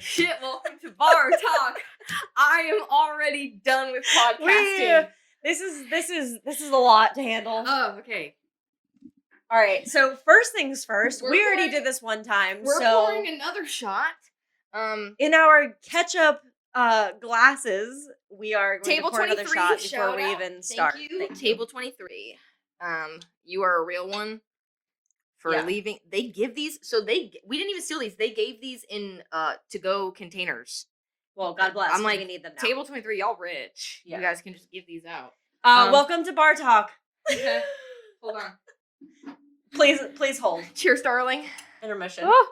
shit, welcome to BarTalk. I am already done with podcasting. This is a lot to handle. Oh, okay. All right, so first things first, we already did this one time. We're pouring another shot. In our ketchup glasses, we are going to pour another shot before we even start. Thank you. Table 23. You are a real one for leaving. They give these, we didn't even steal these. They gave these in to-go containers. Well, God bless. I'm like, we need them now. Table 23, y'all rich. Yeah. You guys can just give these out. Welcome to BarTalk. Okay. Hold on. Please hold. Cheers, darling. Intermission. Oh.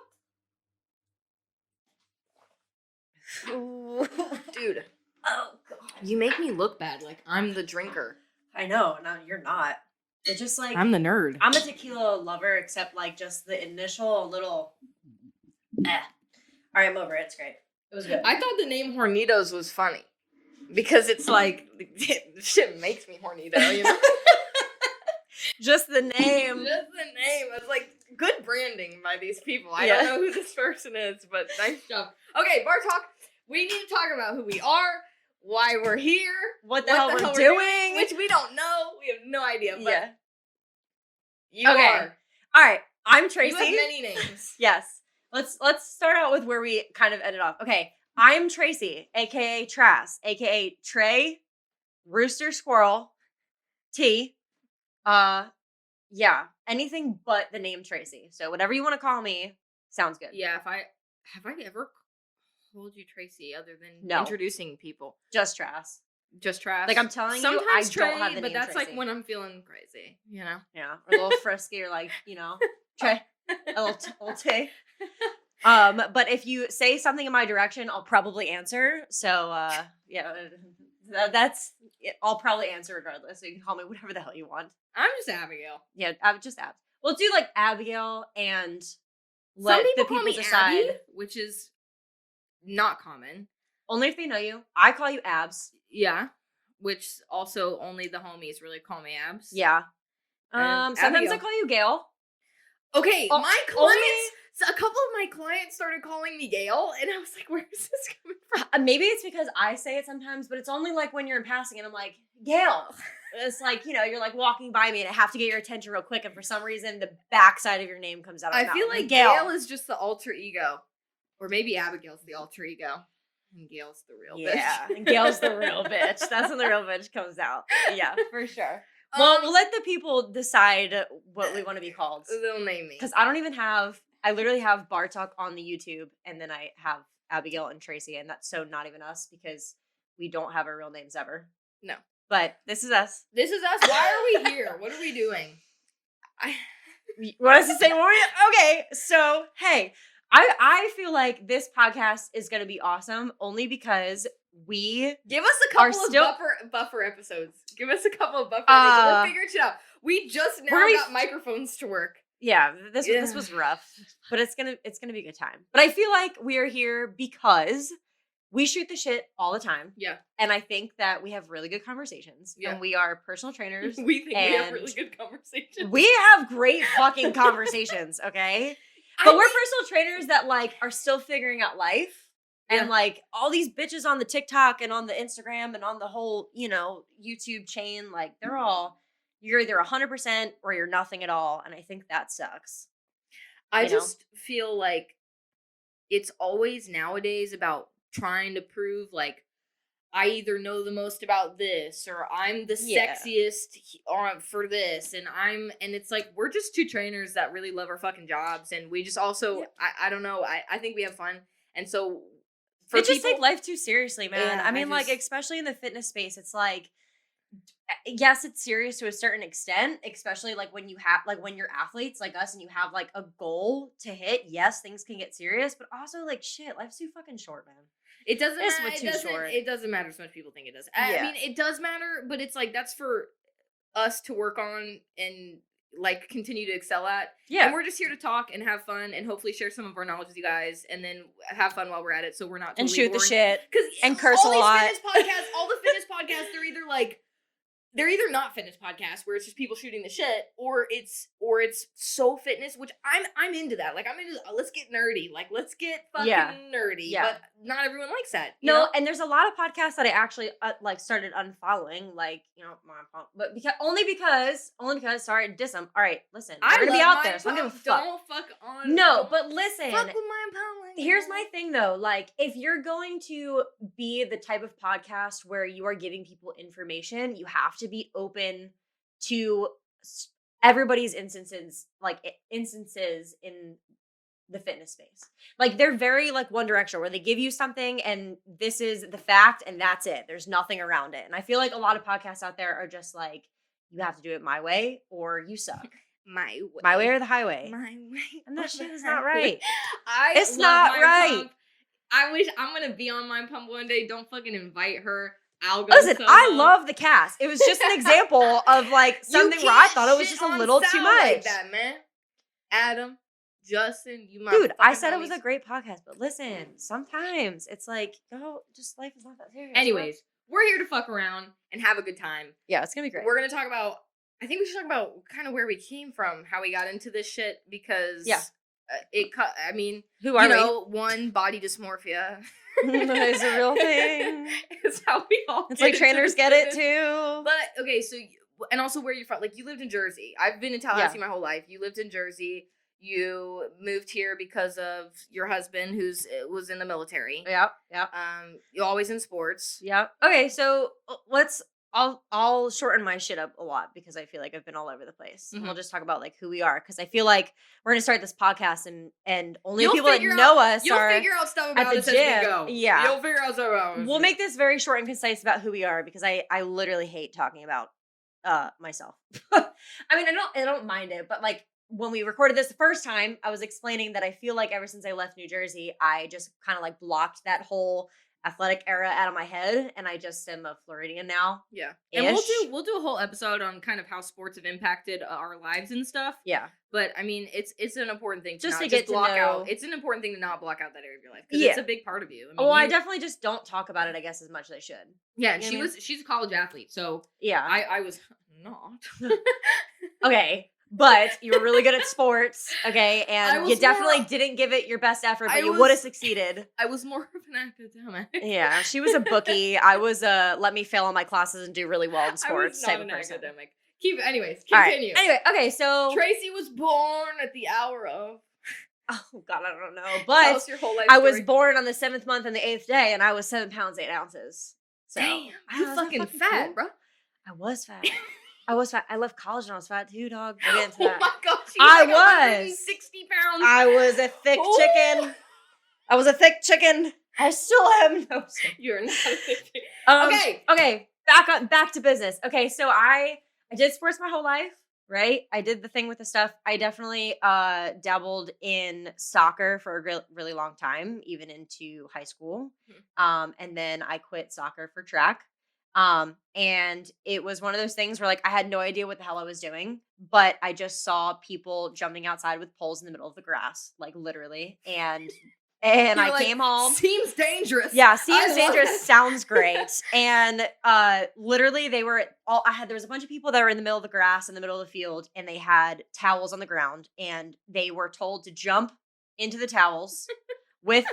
Ooh, dude. Oh, God. You make me look bad. Like, I'm the drinker. I know. No, you're not. It's just like... I'm the nerd. I'm a tequila lover, except, like, just the initial little... All right, I'm over it. It's great. It was good. I thought the name Hornitos was funny. Because it's like... shit makes me hornito, you know? Just the name. Just the name. It's like good branding by these people. I don't know who this person is, but nice job. Okay, BarTalk. We need to talk about who we are, why we're here, what the hell we're doing, which we don't know. We have no idea. But you okay. are. All right. I'm Tracy. You have many names. Yes. Let's start out with where we kind of ended off. Okay. I'm Tracy, aka Trass, aka Trey, Rooster Squirrel, T. Anything but the name Tracy. So whatever you want to call me sounds good. Yeah, have I ever called you Tracy other than introducing people? Just Trass. Just Trass. Like I'm telling sometimes you, I Trey, don't have the name but that's Tracy. like when I'm feeling crazy, you know? Yeah, or a little frisky, or like, you know, Trey, a little T. But if you say something in my direction, I'll probably answer. So, I'll probably answer regardless. So you can call me whatever the hell you want. I'm just Abigail. Yeah, just Ab. We'll do like Abigail and let the people decide. Abby, which is not common. Only if they know you. I call you Abs. Yeah, which also only the homies really call me Abs. Yeah. Sometimes Abigail. I call you Gail. Okay, my clients. So a couple of my clients started calling me Gail, and I was like, where is this coming from? Maybe it's because I say it sometimes, but it's only like when you're in passing and I'm like, Gail. It's like, you know, you're like walking by me and I have to get your attention real quick, and for some reason the backside of your name comes out of my mouth. I feel like Gail is just the alter ego. Or maybe Abigail's the alter ego. And Gail's the real bitch. Yeah, and Gail's the real bitch. That's when the real bitch comes out. Yeah, for sure. Well, we'll let the people decide what we want to be called. They'll name me. Because I literally have BarTalk on the YouTube, and then I have Abigail and Tracy, and that's so not even us because we don't have our real names ever. No. But this is us. This is us. Why are we here? What are we doing? You want us to say more? Okay, so, hey, I feel like this podcast is going to be awesome only because we give us a couple of buffer episodes. Give us a couple of buffer episodes. We're figuring shit out. We just now got microphones to work. Yeah, this was rough, but it's gonna be a good time. But I feel like we are here because we shoot the shit all the time. Yeah, and I think that we have really good conversations. Yeah, and we are personal trainers. We think we have really good conversations. We have great fucking conversations. Okay, but we're personal trainers that like are still figuring out life, and like all these bitches on the TikTok and on the Instagram and on the whole YouTube chain, like they're all. You're either 100% or you're nothing at all, and I think that sucks. I just feel like it's always nowadays about trying to prove, like, I either know the most about this, or I'm the sexiest for this, and it's like, we're just two trainers that really love our fucking jobs, and we just also, I don't know, I think we have fun, and so, they just take life too seriously, man. Yeah, I mean, like, especially in the fitness space, it's like, yes, it's serious to a certain extent, especially like when you're athletes like us and you have like a goal to hit. Yes, things can get serious, but also like shit, life's too fucking short, man. It doesn't matter so much people think it does. I mean, it does matter, but it's like that's for us to work on and like continue to excel at. Yeah. And we're just here to talk and have fun and hopefully share some of our knowledge with you guys and then have fun while we're at it so we're not totally and shoot boring. the shit and curse a lot. All the fitness podcasts, they're either like they're either not fitness podcasts where it's just people shooting the shit, or it's so fitness, which I'm into that. Like I'm into let's get nerdy, like let's get fucking nerdy. Yeah. But not everyone likes that. You No, know? and there's a lot of podcasts that I actually like started unfollowing, like but only because sorry to diss them. All right, listen, they're gonna be out there, so I don't give a fuck. Don't fuck on. No, but listen, fuck with my punk. here's my thing though. Like, if you're going to be the type of podcast where you are giving people information, you have to be open to everybody's instances in the fitness space. Like, they're very like one direction where they give you something and this is the fact and that's it. There's nothing around it. And I feel like a lot of podcasts out there are just like, you have to do it my way or you suck. My way or the highway. My way. And that shit is not right. It's not right. Pump. I wish I'm gonna be on my pump one day. Don't fucking invite her. I'll go. Listen, I love the cast. It was just an example of like something where I thought it was just a little too much. Like that, man. Adam, Justin, you might. Dude, I said it was a great podcast, but listen, sometimes it's like, just life is not that serious. Anyways, we're here to fuck around and have a good time. Yeah, it's gonna be great. We're gonna talk about. I think we should talk about kind of where we came from, how we got into this shit, because I mean, who are we? One, body dysmorphia. It's a real thing. It's how we all. It's like trainers get it too. But okay, so and also where you're from. Like you lived in Jersey. I've been in Tallahassee my whole life. You lived in Jersey. You moved here because of your husband, who's was in the military. Yeah. You're always in sports. Yeah. Okay, so I'll shorten my shit up a lot because I feel like I've been all over the place. Mm-hmm. We'll just talk about like who we are because I feel like we're gonna start this podcast and only people that know us you'll are figure out stuff about at the us gym. As we go. Yeah, you'll figure out stuff about us. We'll make this very short and concise about who we are because I literally hate talking about myself. I mean, I don't mind it, but like when we recorded this the first time, I was explaining that I feel like ever since I left New Jersey, I just kind of like blocked that whole athletic era out of my head, and I just am a Floridian now. Yeah, and we'll do a whole episode on kind of how sports have impacted our lives and stuff. Yeah, but I mean, it's an important thing to get to block out. It's an important thing to not block out that area of your life because it's a big part of you. I mean, I definitely just don't talk about it. I guess as much as I should. Yeah, and she's a college athlete, so yeah, I was not. Okay. But you were really good at sports, okay? And you definitely didn't give it your best effort, but you would have succeeded. I was more of an academic. Yeah, she was a bookie. I was a let me fail on my classes and do really well in sports type of person. Academic. Anyways, continue. Right. Anyway, okay, so Tracy was born at the hour of. Oh God, I don't know. But your whole life I was born on the 7th month and the 8th day, and I was 7 pounds 8 ounces. So damn, you fucking fat, cool? Bro. I was fat. I was fat. I left college and I was fat too, dog. We'll get into that. Oh my gosh. I was 60 pounds. I was a thick chicken. I was a thick chicken. I still am. No, you're not a thick chicken. Okay. Back to business. Okay, so I did sports my whole life, right? I did the thing with the stuff. I definitely dabbled in soccer for a really long time, even into high school. And then I quit soccer for track. And it was one of those things where like I had no idea what the hell I was doing, but I just saw people jumping outside with poles in the middle of the grass, like literally. And I came home. Seems dangerous. Yeah, seems dangerous. Sounds great. And literally there was a bunch of people that were in the middle of the grass in the middle of the field, and they had towels on the ground, and they were told to jump into the towels with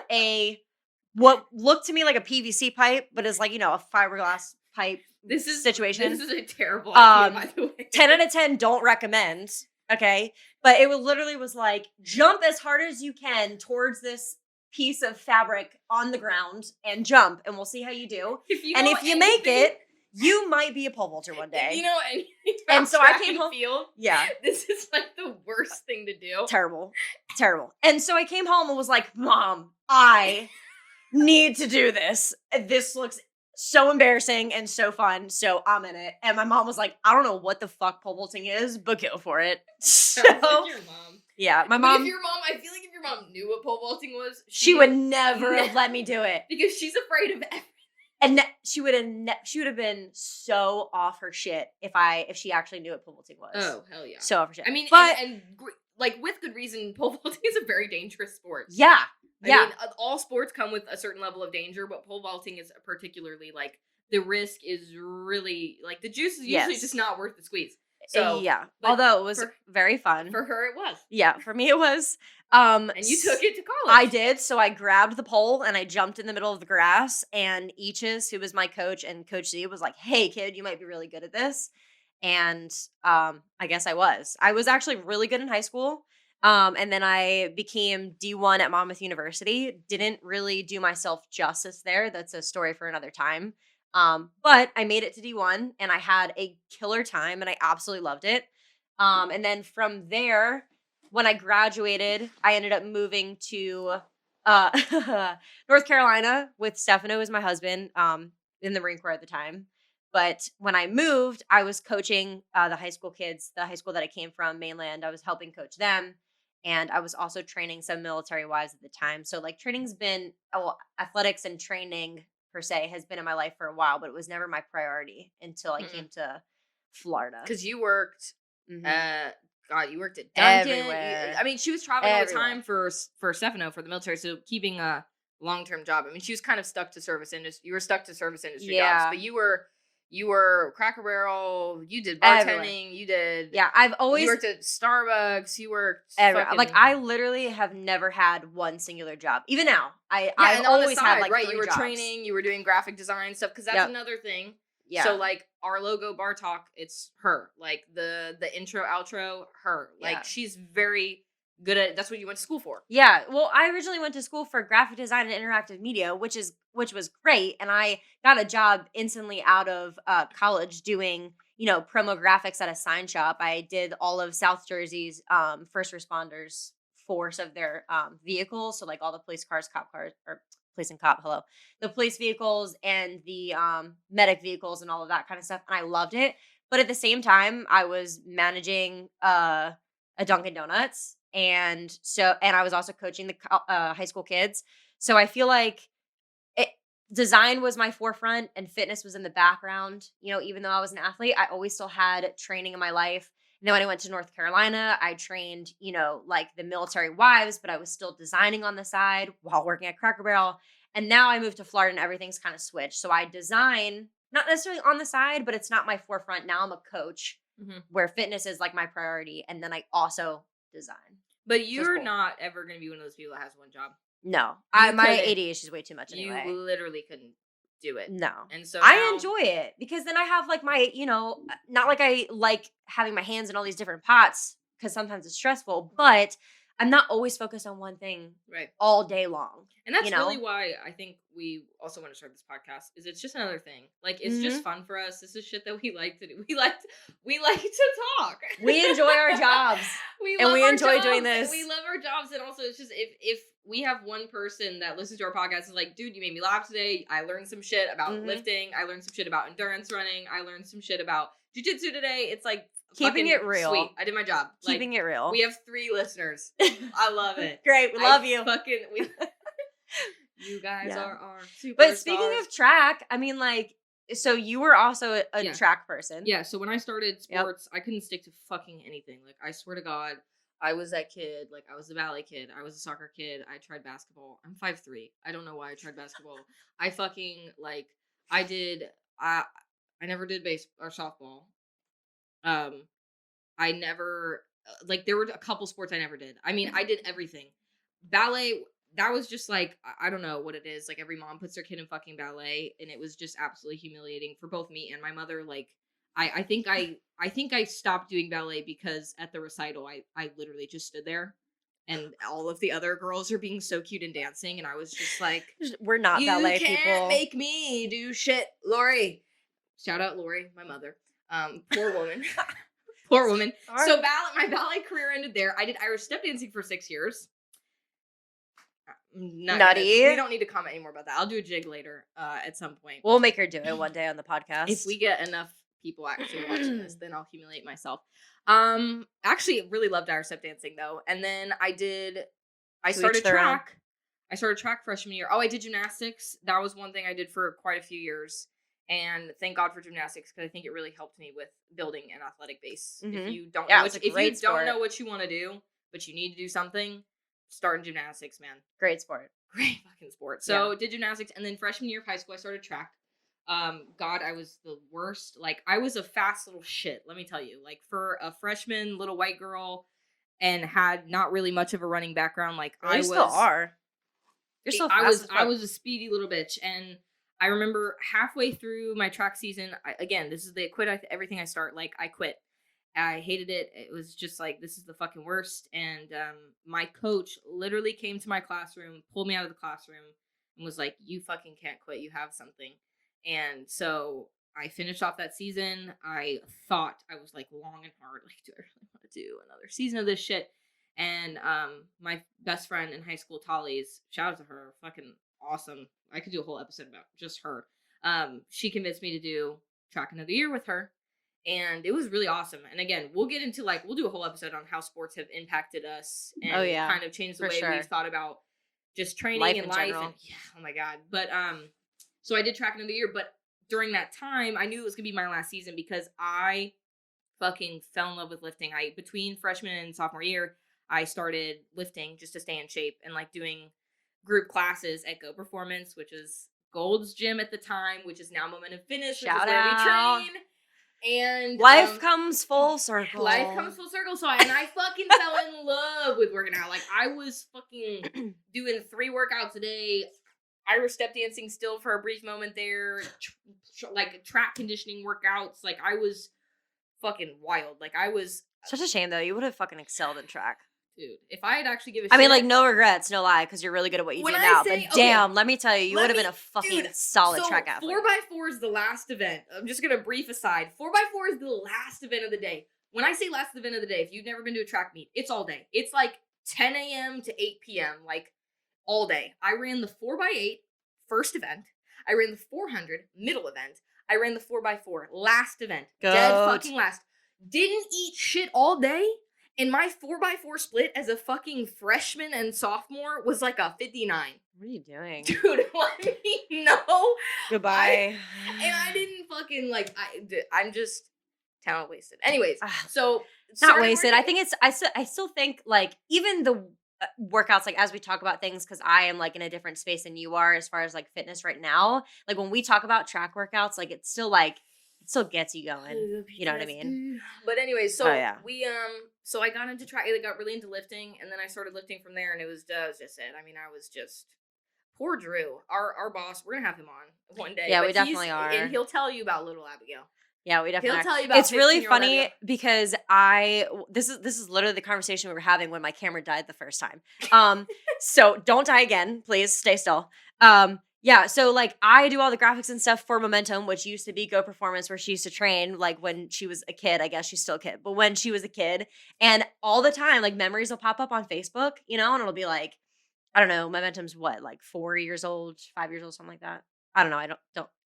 what looked to me like a PVC pipe, but is like, a fiberglass pipe situation. This is a terrible idea, by the way. 10 out of 10 don't recommend, okay? But it literally was like, jump as hard as you can towards this piece of fabric on the ground and jump, and we'll see how you do. If you make it, you might be a pole vaulter one day. And so I came home. Yeah. This is like the worst thing to do. Terrible. And so I came home and was like, Mom, I need to do this. This looks so embarrassing and so fun, so I'm in it. And my mom was like, I don't know what the fuck pole vaulting is, but go for it. So, like your mom. Yeah, my mom. I feel like if your mom knew what pole vaulting was, she would never have let me do it because she's afraid of everything. And she would have been so off her shit if she actually knew what pole vaulting was. Oh hell yeah, so off her shit. I mean, but and like with good reason, pole vaulting is a very dangerous sport. Yeah. I mean, all sports come with a certain level of danger, but pole vaulting is particularly like the risk is really like the juice is usually just Yes. not worth the squeeze. So, Yeah. but Although it was very fun. for her it was. Yeah, for me it was. And you took it to I college. did. So I grabbed the pole and I jumped in the middle of the grass. And Eachus, who was my coach, and Coach Z was like, "Hey, kid, you might be really good at this." And I guess I was. I was actually really good in high school. And then I became D1 at Monmouth University. Didn't really do myself justice there. That's a story for another time. But I made it to D1 and I had a killer time and I absolutely loved it. And then from there, when I graduated, I ended up moving to North Carolina with Stefano as my husband, in the Marine Corps at the time. But when I moved, I was coaching the high school kids, the high school that I came from, mainland. I was helping coach them. And I was also training some military wives at the time. So, like, training's been, well, athletics and training per se has been in my life for a while, but it was never my priority until I came to Florida. Because you worked, Mhm. God, you worked at Dunkin'. Everywhere. I mean, she was traveling all the Everywhere. time for Stefano for the military, so keeping a long-term job. I mean, she was kind of stuck to service industry. You were stuck to service industry jobs, Yeah. but you were Cracker Barrel. You did Everywhere. bartending. You did. Yeah, I've always You worked at Starbucks. You worked everywhere. fucking, Like, I literally have never had one singular job. Even now, yeah, I've and on the always side, had like right? 3 You were jobs. training. You were doing graphic design stuff because that's Yep. another thing. Yeah. So like our logo BarTalk, it's her. Like the intro outro, her. Yeah. Like she's very good at. That's what you went to school for. Yeah, well, I originally went to school for graphic design and interactive media, which was great, and I got a job instantly out of college doing, promo graphics at a sign shop. I did all of South Jersey's first responders force of their vehicles, so like all the police cars, cop cars, or police and cop, hello, the police vehicles and the medic vehicles and all of that kind of stuff, and I loved it. But at the same time, I was managing a Dunkin' Donuts, and I was also coaching the high school kids. So I feel like it, design was my forefront and fitness was in the background. Even though I was an athlete, I always still had training in my life. And then when I went to North Carolina, I trained, like the military wives, but I was still designing on the side while working at Cracker Barrel. And now I moved to Florida and everything's kind of switched. So I design, not necessarily on the side, but it's not my forefront. Now I'm a coach where fitness is like my priority. And then I also design. But you're cool. not ever going to be one of those people that has one job. No, my ADHD is way too much anyway. You literally couldn't do it. No. And so I enjoy it because then I have like my, not like I like having my hands in all these different pots because sometimes it's stressful, but I'm not always focused on one thing all day long. And that's really why I think we also want to start this podcast. Is it's just another thing. Like it's just fun for us. This is shit that we like to do. We like to talk. We enjoy our jobs. we enjoy doing this. We love our jobs, and also it's just if we have one person that listens to our podcast is like, dude, you made me laugh today. I learned some shit about lifting. I learned some shit about endurance running. I learned some shit about jiu-jitsu today. It's like keeping it real. Sweet. I did my job. Keeping it real. We have 3 listeners. I love it. Great. We love you. You guys are our superstars. But speaking of track, I mean, like, so you were also a track person. Yeah. So when I started sports, I couldn't stick to fucking anything. Like, I swear to God, I was that kid. Like, I was the ballet kid. I was a soccer kid. I tried basketball. I'm 5'3". I don't know why I tried basketball. I fucking, like, I never did base or softball. I never, like, there were a couple sports I never did. I mean, I did everything. Ballet, that was just like, I don't know what it is. Like, every mom puts their kid in fucking ballet, and it was just absolutely humiliating for both me and my mother. Like, I think I stopped doing ballet because at the recital, I literally just stood there, and all of the other girls are being so cute and dancing, and I was just like, we're not ballet people. You can't make me do shit, Lori. Shout out Lori, my mother. Poor woman. Poor woman. Right. So my ballet career ended there. I did Irish step dancing for 6 years. Nutty. We don't need to comment anymore about that. I'll do a jig later at some point. We'll make her do it one day on the podcast. If we get enough people actually watching this, then I'll humiliate myself. Actually really loved Irish step dancing though. And then I started track. I started track freshman year. Oh, I did gymnastics. That was one thing I did for quite a few years. And thank God for gymnastics because I think it really helped me with building an athletic base. If you don't know what you want to do, but you need to do something, start in gymnastics, man. Great sport. Great fucking sport. So did gymnastics, and then freshman year of high school, I started track. God, I was the worst. Like, I was a fast little shit, let me tell you. Like, for a freshman little white girl and had not really much of a running background, like Well, you still are. You're still fast as I fuck. was a speedy little bitch. And I remember halfway through my track season, again, this is the everything I start. Like, I quit. I hated it. It was just like, this is the fucking worst. And my coach literally came to my classroom, pulled me out of the classroom, and was like, "You fucking can't quit. You have something." And so I finished off that season. I thought, I was like, long and hard, like, do I really want to do another season of this shit? And my best friend in high school, Tolly's, shout out to her, fucking awesome. I could do a whole episode about just her. She convinced me to do track another year with her, and it was really awesome. And again, we'll get into, like, we'll do a whole episode on how sports have impacted us and kind of changed the way we've thought about just training and life. And yeah, oh my god. But so I did track another year, but during that time, I knew it was gonna be my last season because I fucking fell in love with lifting. I between freshman and sophomore year, I started lifting just to stay in shape and, like, doing group classes at Go Performance, which is Gold's gym at the time, which is now Momentum Fitness, which is where we train. And life comes full circle. Life comes full circle. So I fucking fell in love with working out. Like, I was fucking doing 3 workouts a day. Irish step dancing still for a brief moment there. Like, track conditioning workouts. Like, I was fucking wild. Like, I was such a shame though. You would have fucking excelled in track. Dude, if I had actually given I mean, like, no regrets, no lie, because you're really good at what you do now. But damn, let me tell you, you would have been a fucking solid track athlete. 4x4 is the last event. I'm just gonna brief aside. 4x4 is the last event of the day. When I say last event of the day, if you've never been to a track meet, it's all day. It's like 10 a.m. to 8 p.m., like, all day. I ran the 4x8 first event. I ran the 400 middle event. I ran the 4x4 last event. Dead fucking last. Didn't eat shit all day. And my 4x4 split as a fucking freshman and sophomore was like a 59. What are you doing? Dude, let me know. Goodbye. I didn't fucking, like, I'm just talent wasted. Anyways, so. Not wasted. I think I still think, like, even the workouts, like, as we talk about things, because I am, like, in a different space than you are as far as, like, fitness right now. Like, when we talk about track workouts, like, it's still, like, it still gets you going. You know what I mean? But anyways, so we so I got into track. I got really into lifting, and then I started lifting from there, and it was just it. I mean, I was just poor Drew, our boss. We're gonna have him on one day. Yeah, we definitely are, and he'll tell you about little Abigail. Yeah, we definitely. He'll tell you about. It's really funny because this is literally the conversation we were having when my camera died the first time. So don't die again, please. Stay still. Yeah, so, like, I do all the graphics and stuff for Momentum, which used to be Go Performance, where she used to train, like, when she was a kid. I guess she's still a kid, but when she was a kid, and all the time, like, memories will pop up on Facebook, you know, and it'll be like, I don't know, Momentum's what, like 4 years old, 5 years old, something like that. I don't know. I don't.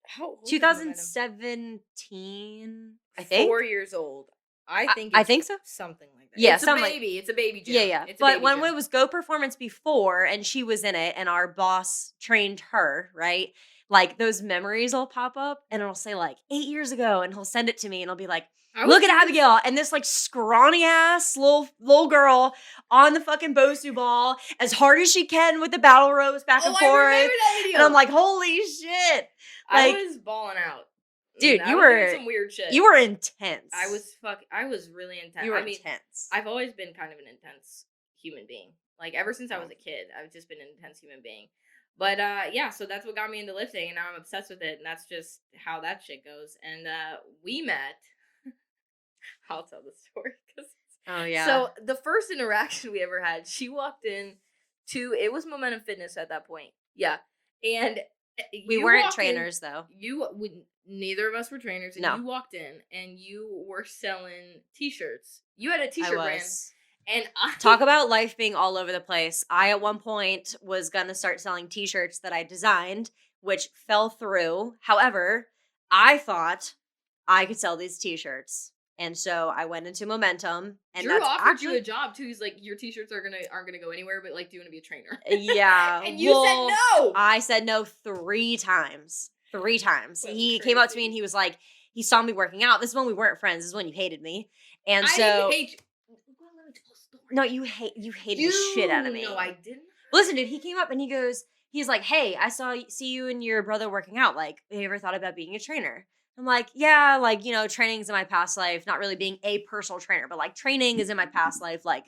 How old 2017, I think. 4 years old. I think so. Something like that. Yeah, it's a baby. It's a baby gym. Yeah. But when it was Go Performance before, and she was in it, and our boss trained her, right? Like, those memories will pop up, and it'll say, like, 8 years ago, and he'll send it to me, and it'll be like, look at Abigail, and this, like, scrawny ass little girl on the fucking Bosu ball, as hard as she can with the battle ropes back and forth. I remember that video. And I'm like, holy shit! Like, I was balling out. Dude, you were doing some weird shit. You were intense. I was really intense. You were intense. I've always been kind of an intense human being. Like, ever since I was a kid, I've just been an intense human being. But yeah, so that's what got me into lifting, and now I'm obsessed with it, and that's just how that shit goes. And we met. I'll tell the story. Oh yeah. So the first interaction we ever had, she walked in to, it was Momentum Fitness at that point. Yeah, and we weren't trainers though. Neither of us were trainers, and you walked in and you were selling t-shirts. You had a t-shirt brand. And talk about life being all over the place. I at one point was gonna start selling t-shirts that I designed, which fell through. However, I thought I could sell these t-shirts. And so I went into Momentum, and Drew offered you a job too. He's like, your t-shirts aren't gonna go anywhere, but, like, do you want to be a trainer? Yeah. And you said no. I said no 3 times. 3 times. He came up to me and he was like, he saw me working out. This is when we weren't friends. This is when you hated me. And I didn't hate you. No, you hated the shit out of me. No, I didn't. Listen, dude, he came up and he goes, he's like, "Hey, see you and your brother working out. Like, have you ever thought about being a trainer?" I'm like, "Yeah, like, training's in my past life, not really being a personal trainer, but like training is in my past life. Like,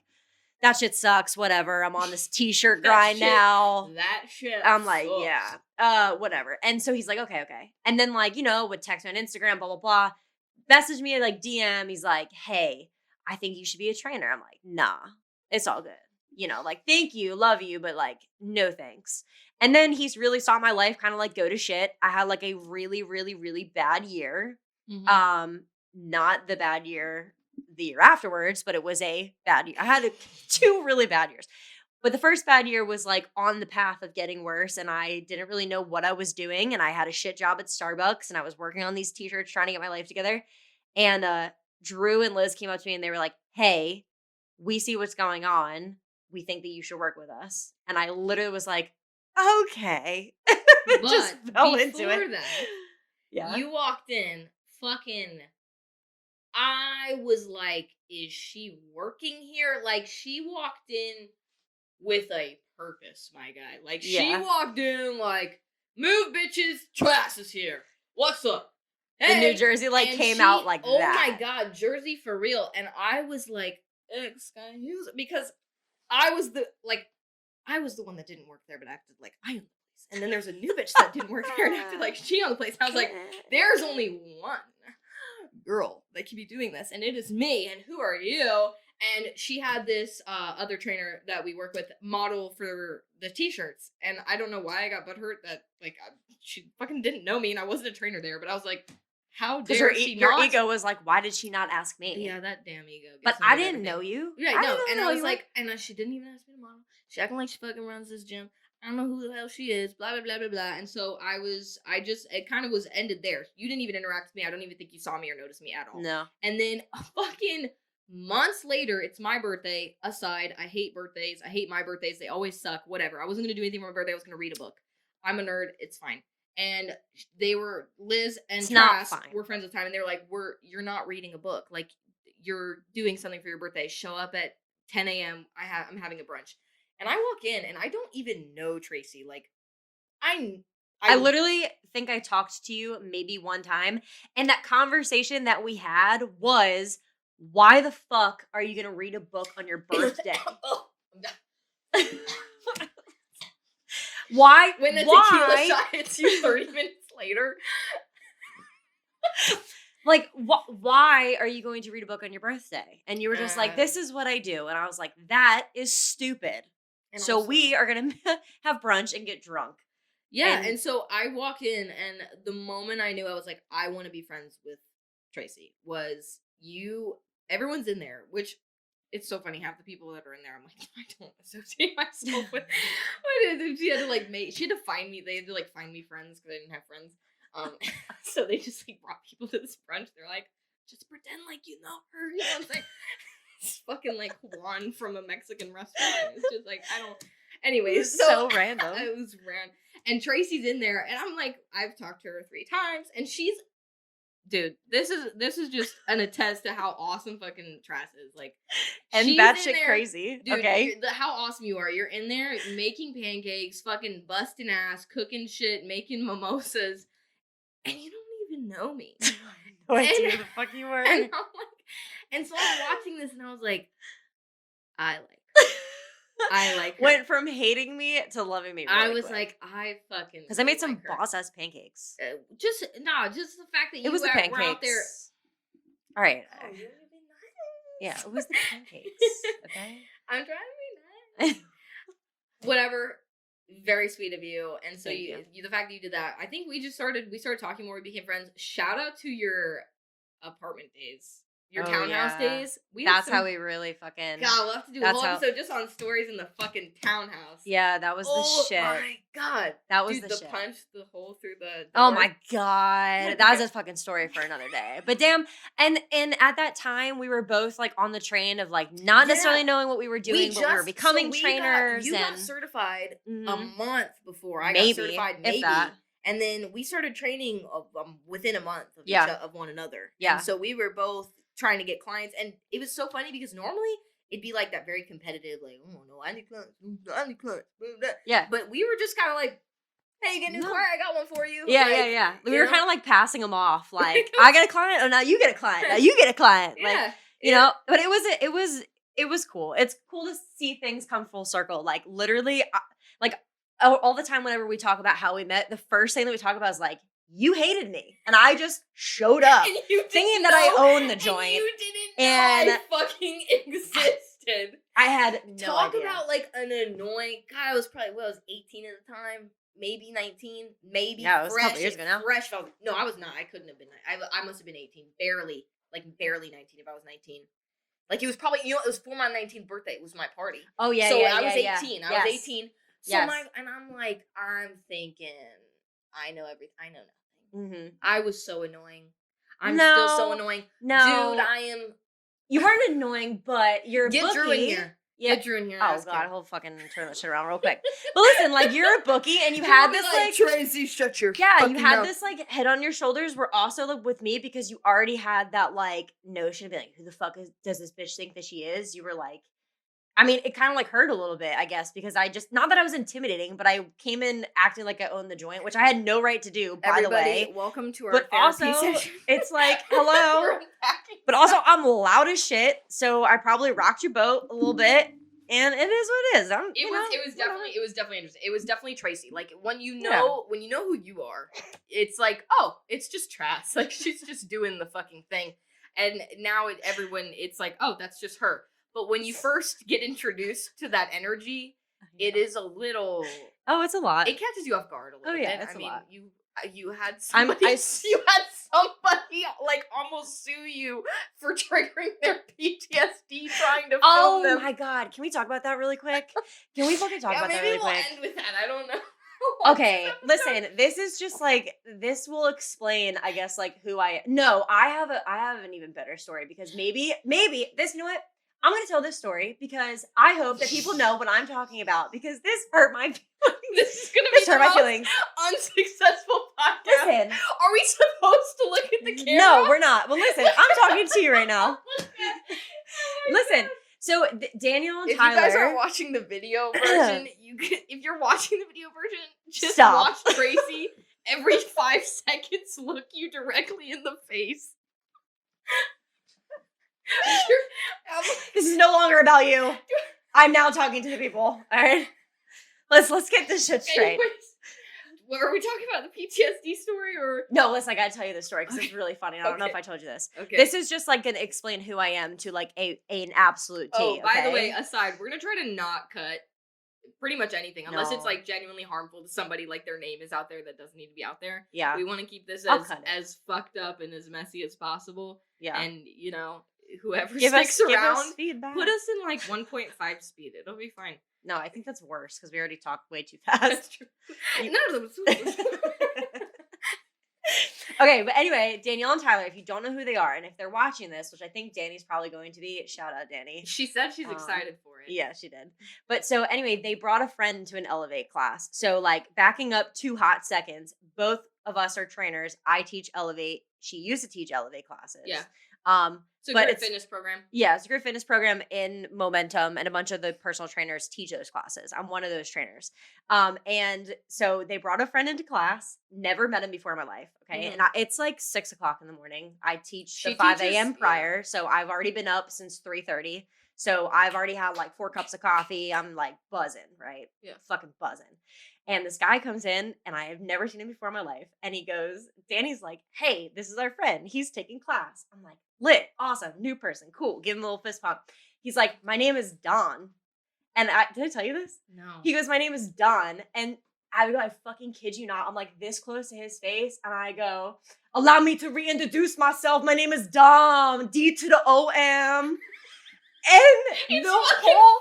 that shit sucks, whatever. I'm on this t-shirt grind now." That shit I'm like, sucks. "Yeah, whatever." And so he's like, "Okay, okay." And then like, would text me on Instagram, blah, blah, blah. Message me like DM. He's like, "Hey, I think you should be a trainer." I'm like, "Nah, it's all good." Like, "Thank you, love you, but like, no thanks." And then he's really saw my life kind of like go to shit. I had like a really, really, really bad year. Mhm. Not the bad year the year afterwards, but it was a bad year. I had two really bad years. But the first bad year was like on the path of getting worse, and I didn't really know what I was doing. And I had a shit job at Starbucks, and I was working on these t-shirts trying to get my life together. And Drew and Liz came up to me and they were like, "Hey, we see what's going on. We think that you should work with us." And I literally was like, "Okay." Just But fell into before it. that, Yeah. you walked in fucking I was like, is she working here? Like she walked in with a purpose, my guy. Like she Yeah. walked in like, move bitches, Trass is here. What's up? The New Hey. Jersey like And came she, out like oh that. my god, Jersey for real. And I was like, excuse, because I was the one that didn't work there, but acted like I owned the place. And then there's a new bitch that didn't work there and acted like she owned the place. I was like, there's only one girl that can be doing this, and it is me. And who are you? And she had this other trainer that we work with model for the t-shirts, and I don't know why I got butthurt that like she fucking didn't know me, and I wasn't a trainer there, but I was like, how Because dare she your not? ego was like, "Why did she not ask me?" Yeah, that damn ego. But Gets in the I way of didn't everything. know you. Yeah, I no, didn't and know I was you. like, and she didn't even ask me to model. She acting like she fucking runs this gym. I don't know who the hell she is. Blah blah blah blah blah. And so it kind of was ended there. You didn't even interact with me. I don't even think you saw me or noticed me at all. No. And then fucking months later, it's my birthday. Aside, I hate birthdays. I hate my birthdays. They always suck. Whatever. I wasn't gonna do anything for my birthday. I was gonna read a book. I'm a nerd. It's fine. And they were Liz and Trask were friends at the time, and they were like, you're not reading a book. Like you're doing something for your birthday. Show up at 10 a.m. I'm having a brunch. And I walk in and I don't even know Tracy. Like I literally think I talked to you maybe one time, and that conversation that we had was, "Why the fuck are you gonna read a book on your birthday?" Why? When the tequila shot hits you 30 minutes later. Like, why are you going to read a book on your birthday? And you were just like, "This is what I do." And I was like, "That is stupid." And so we are going to have brunch and get drunk. Yeah, and so I walk in, and the moment I knew, I was like, I want to be friends with Tracy, was everyone's in there, which it's so funny. Half the people that are in there, I'm like, I don't associate myself with. She had to find me. They had to like find me friends because I didn't have friends. So they just like brought people to this brunch. They're like, just pretend like you know her. You know what I'm saying? It's fucking like Juan from a Mexican restaurant. It's just like, I don't. Anyways, so random. It was random. And Tracy's in there, and I'm like, I've talked to her 3 times, and she's, dude, this is just an attest to how awesome fucking Trass is. Like, and batshit crazy. Dude, okay, how awesome you are. You're in there making pancakes, fucking busting ass, cooking shit, making mimosas, and you don't even know me. No idea who the fuck you were. And I'm like, and so I'm watching this, and I was like, I like her. I like her. Went from hating me to loving me. Really I was quick. like, I fucking because I made some boss ass pancakes. Just the fact that you it was the pancakes. were out there. All right. Oh, you're yeah, it was the pancakes. Okay, I'm trying to be nice. Whatever. Very sweet of you. And so you, the fact that you did that, I think we started talking more. We became friends. Shout out to your apartment days. Your townhouse days. That's how we really fucking. God, we'll have to do a whole episode just on stories in the fucking townhouse. Yeah, that was the shit. Oh my god, that was the shit. punch the hole through the door. Oh my god, that's a fucking story for another day. But damn, and at that time we were both like on the train of like not necessarily knowing what we were doing, but we were becoming trainers. You got certified a month before I got certified, if that. And then we started training within a month of one another. Yeah, and so we were both trying to get clients, and it was so funny because normally it'd be like that very competitive, like, oh no, I need clients, I need clients. Yeah. But we were just kind of like, hey, you get a new client, I got one for you. Yeah, like, yeah. We were kind of like passing them off, like, I get a client, oh now you get a client, now you get a client. Yeah. Like, you know, but it was cool. It's cool to see things come full circle. Like literally, like all the time whenever we talk about how we met, the first thing that we talk about is like, you hated me, and I just showed up thinking that I owned the joint. And you didn't know I fucking existed. I had no Talk idea. about like an annoying guy. I was probably, I was 18 at the time, maybe 19, maybe. Yeah, it was fresh, a couple years ago now. Fresh. No, I was not. I couldn't have been. I must have been 18, barely 19 if I was 19. Like, it was probably, it was for my 19th birthday. It was my party. Oh, yeah, so yeah, I was 18. Yeah. I was 18. So yes. and I'm like, I'm thinking, I know everything. I know nothing. Mm-hmm. I was so annoying. I'm still so annoying. No. Dude, I am. You weren't annoying, but you're a Get bookie. Drew in here. Yeah. Get Drew in here. Oh, God, he'll fucking turn that shit around real quick. But listen, like, you're a bookie, and you had this, like... Tracy, shut your Yeah, you had mouth. this, like, head on your shoulders were also, like, with me, because you already had that, like, notion of being like, who the fuck does this bitch think that she is? You were like... I mean, it kind of, like, hurt a little bit, I guess, because I just... Not that I was intimidating, but I came in acting like I owned the joint, which I had no right to do, by the way. Welcome to our But also, session. it's like, hello. But also, I'm loud as shit, so I probably rocked your boat a little bit. And it is what it is. It was definitely interesting. It was definitely Tracy. Like, when you know who you are, it's like, oh, it's just Trash. Like, she's just doing the fucking thing. And now it's like, oh, that's just her. But when you first get introduced to that energy, it is a little. Oh, it's a lot. It catches you off guard a little bit. It's a lot. You had somebody. You had somebody like almost sue you for triggering their PTSD trying to film them. Oh my God! Can we talk about that really quick? Can we fucking talk about that really quick? Maybe we'll end with that. I don't know. Okay, listen. This is just like, this will explain, I guess, like who I am. No, I have an even better story, because maybe this. You know what? I'm going to tell this story because I hope that people know what I'm talking about, because this hurt my feelings. This is going to be the most unsuccessful podcast. Listen. Are we supposed to look at the camera? No, we're not. Well, listen, I'm talking to you right now. Listen, so Daniel and Tyler. If you guys aren't watching the video version, if you're watching the video version, just stop. Watch Tracy every 5 seconds look you directly in the face. This is no longer about you. I'm now talking to the people. All right, let's get this shit straight. Anyways, are we talking about the PTSD story or no? Listen, I gotta tell you this story because it's really funny. I don't know if I told you this. Okay, this is just like gonna explain who I am to like an absolute T. Oh, by the way, aside, we're gonna try to not cut pretty much anything unless it's like genuinely harmful to somebody, like their name is out there that doesn't need to be out there. Yeah, we want to keep this as fucked up and as messy as possible. Yeah, and whoever sticks around, put us in like 1.5 speed. It'll be fine. No, I think that's worse because we already talked way too fast. That's true. Okay, but anyway, Danielle and Tyler, if you don't know who they are, and if they're watching this, which I think Danny's probably going to be, shout out Danny. She said she's excited for it. Yeah, she did. But so anyway, they brought a friend to an Elevate class. So like backing up 2 hot seconds, both of us are trainers. I teach Elevate. She used to teach Elevate classes. Yeah. It's a great fitness program. Yeah, it's a great fitness program in Momentum, and a bunch of the personal trainers teach those classes. I'm one of those trainers. And so they brought a friend into class. Never met him before in my life. Okay, and it's like 6:00 in the morning. I teach the 5 a.m. prior, so I've already been up since 3:30. So I've already had like 4 cups of coffee. I'm like buzzing, right? Yeah, fucking buzzing. And this guy comes in, and I have never seen him before in my life. And he goes, Danny's like, hey, this is our friend. He's taking class. I'm like, lit, awesome, new person, cool. Give him a little fist pump. He's like, my name is Don. And did I tell you this? No. He goes, my name is Don. And I go, I fucking kid you not. I'm like this close to his face. And I go, allow me to reintroduce myself. My name is Dom, D to the O-M. And it's the whole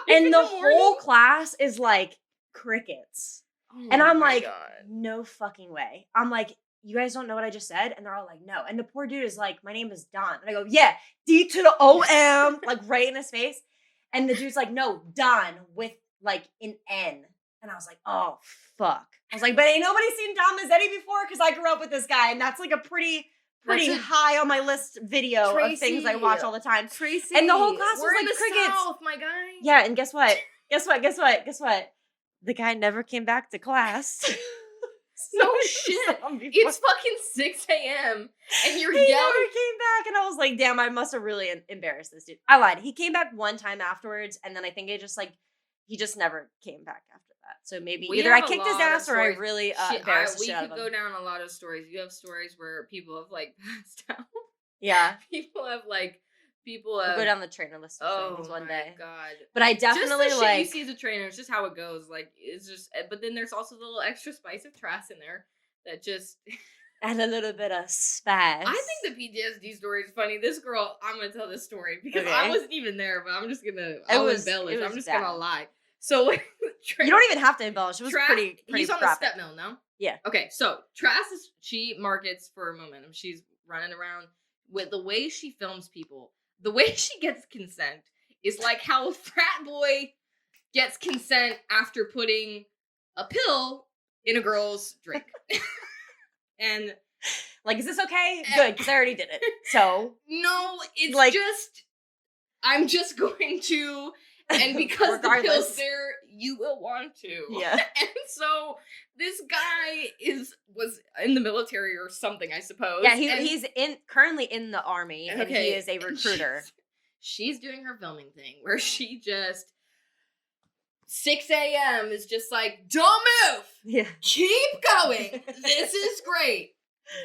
5:45 and the whole class is like crickets. Oh, and I'm like, God. no fucking way. I'm like, you guys don't know what I just said? And they're all like, no. And the poor dude is like, my name is Don. And I go, yeah, D to the O-M, like right in his face. And the dude's like, no, Don with like an N. And I was like, oh, fuck. I was like, but ain't nobody seen Don Mazzetti before? Because I grew up with this guy. And that's like a pretty pretty high on my list video Tracy, of things I watch all the time. Tracy, and the whole class we're was in like the crickets. South, my guy. Yeah, and guess what? Guess what? The guy never came back to class. No shit. It's fucking 6 a.m. and you're he yelling. never came back, and I was like, damn, I must have really embarrassed this dude. I lied. He came back one time afterwards, and then I think it just like he just never came back after that. So maybe either I kicked his ass or I really embarrassed the shit out of him. We could go down a lot of stories. You have stories where people have like passed out. Yeah. People have We'll go down the trainer list of things one day. God. But I definitely just the like shit you see as a trainer. It's just how it goes. Like it's just. But then there's also the little extra spice of Trass in there that just add a little bit of spice. I think the PTSD story is funny. This girl, I'm gonna tell this story because I wasn't even there, but I'm just gonna. Embellish. I'm just gonna lie. So you don't even have to embellish. It was pretty. He's on the step mill, no? Yeah. Okay, so Trass she markets for momentum. She's running around with the way she films people. The way she gets consent is like how a frat boy gets consent after putting a pill in a girl's drink. And like, is this okay? Good, because I already did it. So no, it's like just I'm just going to, and because the pill's there, you will want to. Yeah. And so this guy was in the military or something, I suppose. Yeah, he's currently in the army, and he is a recruiter. She's doing her filming thing where she just 6 a.m. is just like, don't move. Yeah. Keep going. This is great.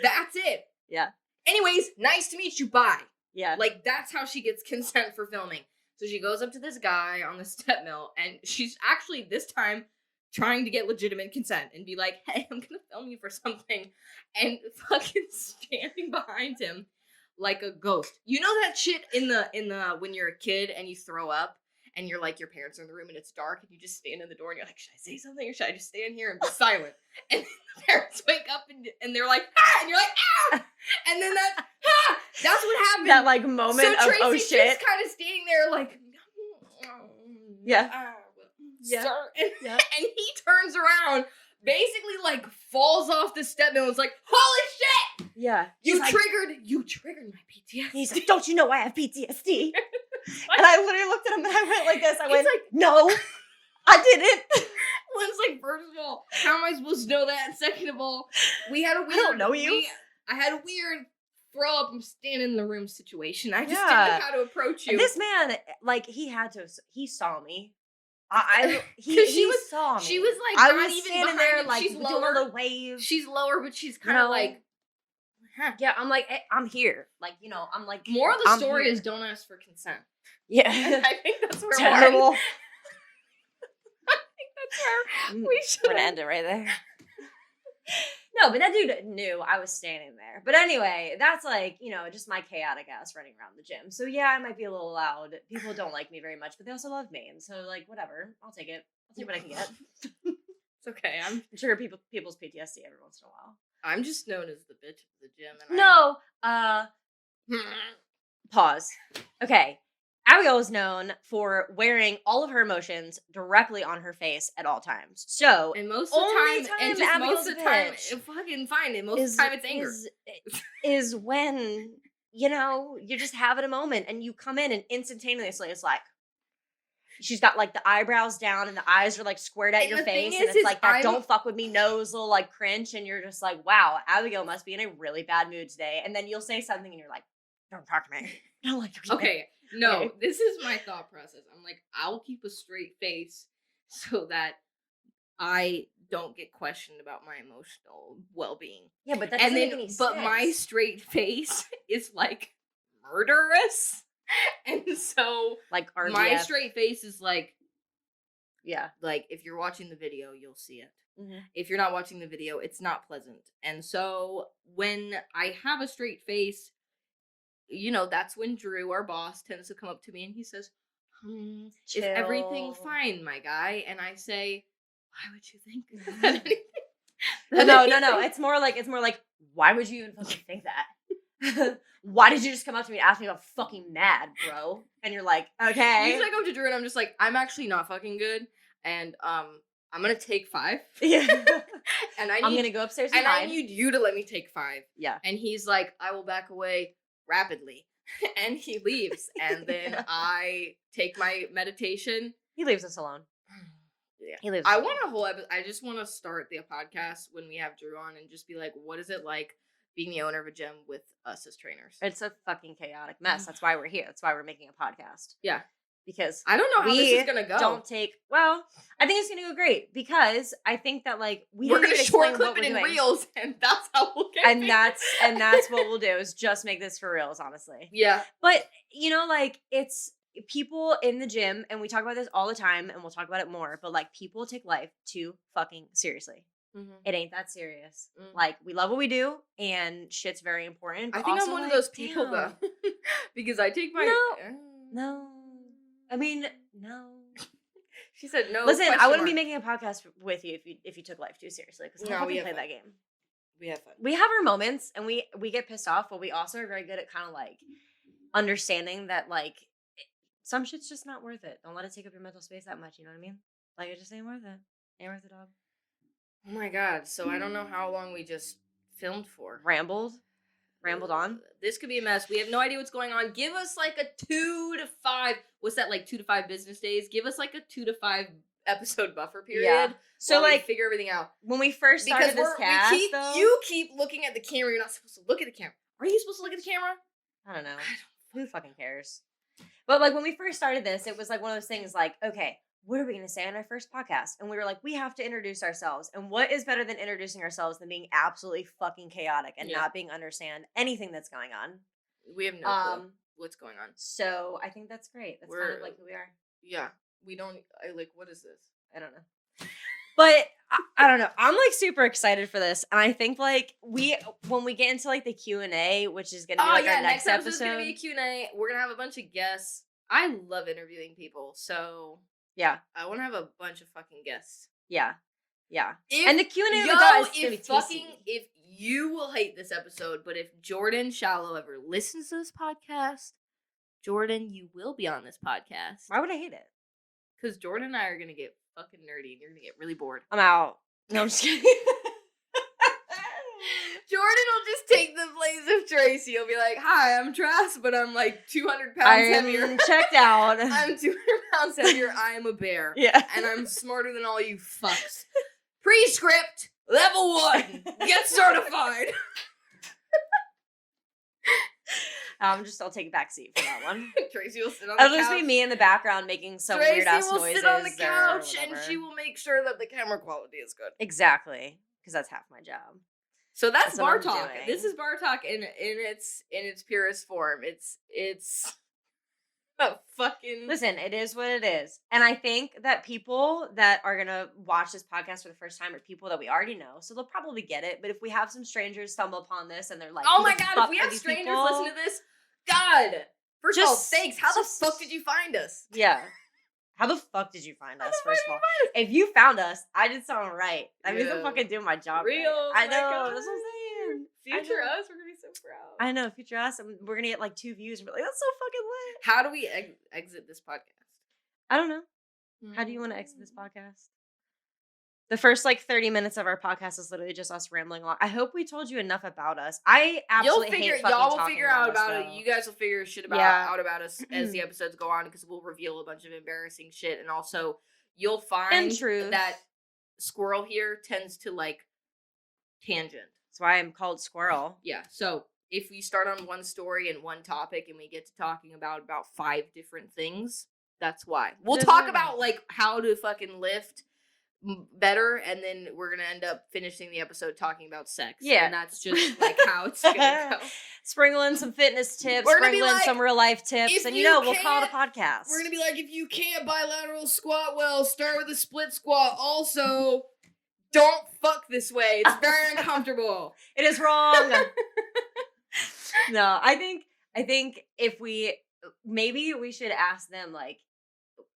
That's it. Yeah. Anyways, nice to meet you. Bye. Yeah. Like, that's how she gets consent for filming. So she goes up to this guy on the step mill, and she's actually this time trying to get legitimate consent and be like, hey, I'm gonna film you for something, and fucking standing behind him like a ghost. You know that shit in the when you're a kid and you throw up and you're like, your parents are in the room and it's dark and you just stand in the door and you're like, should I say something or should I just stand here and be silent? And then the parents wake up and they're like, ah, and you're like, ah, and then that's what happened. That like moment so of oh shit. Just kind of standing there like, yeah, yeah, and he turns around, basically like falls off the step mill and is like, holy shit! Yeah. You triggered my PTSD. He's like, don't you know I have PTSD? And I literally looked at him and I went like this. I went, like, no, I didn't. Lynn's like, first of all, how am I supposed to know that? And second of all, we had a weird, I don't know you. I had a weird throw up, I'm standing in the room situation. I just didn't know how to approach you. And this man, like, he saw me. He saw me. She was like, I not was even standing there, like, she's doing lower. a little wave. She's lower, but she's kind of like, huh. Yeah, I'm like, I'm here. Like, I'm like, more of the story is don't ask for consent. Yeah. And I think that's where terrible. I think that's where we should end it right there. No, but that dude knew I was standing there. But anyway, that's like, just my chaotic ass running around the gym. So yeah, I might be a little loud. People don't like me very much, but they also love me. And so like, whatever. I'll take it. I'll take what I can get. It's okay. I'm sure people's PTSD every once in a while. I'm just known as the bitch of the gym. And pause. Okay. Abigail is known for wearing all of her emotions directly on her face at all times. So, and most of the time, most of the time, fucking fine. And most of the time, it's anger. Is when, you're just having a moment and you come in and instantaneously it's like, she's got like the eyebrows down and the eyes are like squared at your face. And it's like that don't fuck with me nose little like cringe. And you're just like, wow, Abigail must be in a really bad mood today. And then you'll say something and you're like, don't talk to me. I don't like okay. No, this is my thought process. I'm like, I'll keep a straight face so that I don't get questioned about my emotional well-being. Yeah, but that doesn't make any sense. But my straight face is like murderous. And so like RDF. My straight face is like, yeah, like if you're watching the video, you'll see it. Mm-hmm. If you're not watching the video, it's not pleasant. And so when I have a straight face, that's when Drew, our boss, tends to come up to me and he says, is everything fine, my guy? And I say, why would you think that? No. It's more like, why would you even fucking think that? Why did you just come up to me and ask me if I'm fucking mad, bro? And you're like, okay. Usually I go to Drew and I'm just like, I'm actually not fucking good. And I'm gonna take 5. Yeah. And I'm gonna go upstairs and I hide. need you to let me take 5. Yeah. And he's like, I will back away rapidly. And he leaves. And then I take my meditation. He leaves us alone. Yeah. He leaves I us want alone. a whole episode. I just want to start the podcast when we have Drew on and just be like, what is it like being the owner of a gym with us as trainers? It's a fucking chaotic mess. That's why we're here. That's why we're making a podcast. Yeah. Because I don't know how this is gonna go. I think it's gonna go great because I think that like we're gonna short clip it in reels, and that's how we'll get. And that's what we'll do is just make this for reals, honestly. Yeah. But like it's people in the gym, and we talk about this all the time, and we'll talk about it more. But like people take life too fucking seriously. Mm-hmm. It ain't that serious. Mm-hmm. Like we love what we do, and shit's very important. I think I'm one of those people though, because I take my no. I mean, no. She said no. Listen, I wouldn't be making a podcast with you if you took life too seriously because we play that game. We have fun. We have our moments and we get pissed off, but we also are very good at kind of like understanding that like some shit's just not worth it. Don't let it take up your mental space that much. You know what I mean? Like it just ain't worth it. Ain't worth it, dog. Oh my god! So I don't know how long we just filmed for. Rambled on. This could be a mess. We have no idea what's going on. Give us like a 2 to 5. What's that, like 2 to 5 business days? Give us like a 2 to 5 episode buffer period. Yeah. So like figure everything out. When we first started this cast, you keep looking at the camera. You're not supposed to look at the camera. Are you supposed to look at the camera? I don't know. Who fucking cares? But like when we first started this, it was like one of those things like, okay, what are we going to say on our first podcast? And we were like, we have to introduce ourselves. And what is better than introducing ourselves than being absolutely fucking chaotic and not being understand anything that's going on? We have no clue what's going on. So I think that's great. That's kind of like who we are. Yeah. We don't, what is this? I don't know. But I don't know. I'm like super excited for this. And I think like when we get into like the Q&A, which is going to be like our next episode. It's going to be a Q&A. We're going to have a bunch of guests. I love interviewing people. So... yeah. I want to have a bunch of fucking guests. Yeah. Yeah. And the Q&A with guys is going to be if you will hate this episode, but if Jordan Shallow ever listens to this podcast, Jordan, you will be on this podcast. Why would I hate it? Because Jordan and I are going to get fucking nerdy and you're going to get really bored. I'm out. No, I'm just kidding. Jordan will just take the place of Tracy. He'll be like, hi, I'm Trass, but I'm like 200 pounds heavier. I'm checked out. I'm 200 pounds heavier. I am a bear. Yeah. And I'm smarter than all you fucks. Prescript, level 1. Get certified. I'll take a back seat for that one. Tracy will sit on the couch. It'll just be me in the background making some weird ass noises. Tracy will sit on the couch and she will make sure that the camera quality is good. Exactly. Because that's half my job. So that's BarTalk. This is BarTalk in its purest form. It's a fucking listen. It is what it is, and I think that people that are gonna watch this podcast for the first time are people that we already know, so they'll probably get it. But if we have some strangers stumble upon this and they're like, "Oh my god!" If we have strangers listen to this, God, first of all, thanks. How the fuck did you find us? Yeah. How the fuck did you find us, first of all? If you found us, I did something right. That means I'm fucking doing my job right. I know. That's what I'm saying. Future us, we're going to be so proud. I know. Future us, and we're going to get like 2 views and be like, that's so fucking lit. How do we exit this podcast? I don't know. How do you want to exit this podcast? The first like 30 minutes of our podcast is literally just us rambling along. I hope we told you enough about us. I absolutely hate fucking y'all will talking figure out about us, it. You guys will figure shit out about us as the episodes go on because we'll reveal a bunch of embarrassing shit, and also you'll find that Squirrel here tends to like tangent. That's why I'm called Squirrel. Yeah. So if we start on one story and one topic and we get to talking about 5 different things, that's why. We'll talk about like how to fucking lift better, and then we're gonna end up finishing the episode talking about sex. Yeah, and that's just like how it's gonna go. Sprinkle in some fitness tips, sprinkle in some real life tips, and we'll call it a podcast. We're gonna be like, if you can't bilateral squat well, start with a split squat. Also, don't fuck this way. It's very uncomfortable. It is wrong. No, I think if maybe we should ask them like.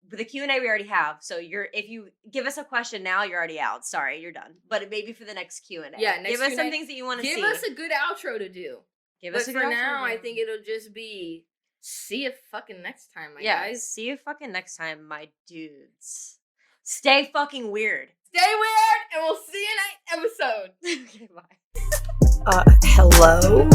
The Q&A we already have, so if you give us a question now, you're already out. Sorry, you're done. But maybe for the next Q&A. Yeah, give us some things that you want to see. Give us a good outro to do. But for now, I think it'll just be see you fucking next time, my guys. See you fucking next time, my dudes. Stay fucking weird. Stay weird, and we'll see you next episode. Okay, bye. Hello?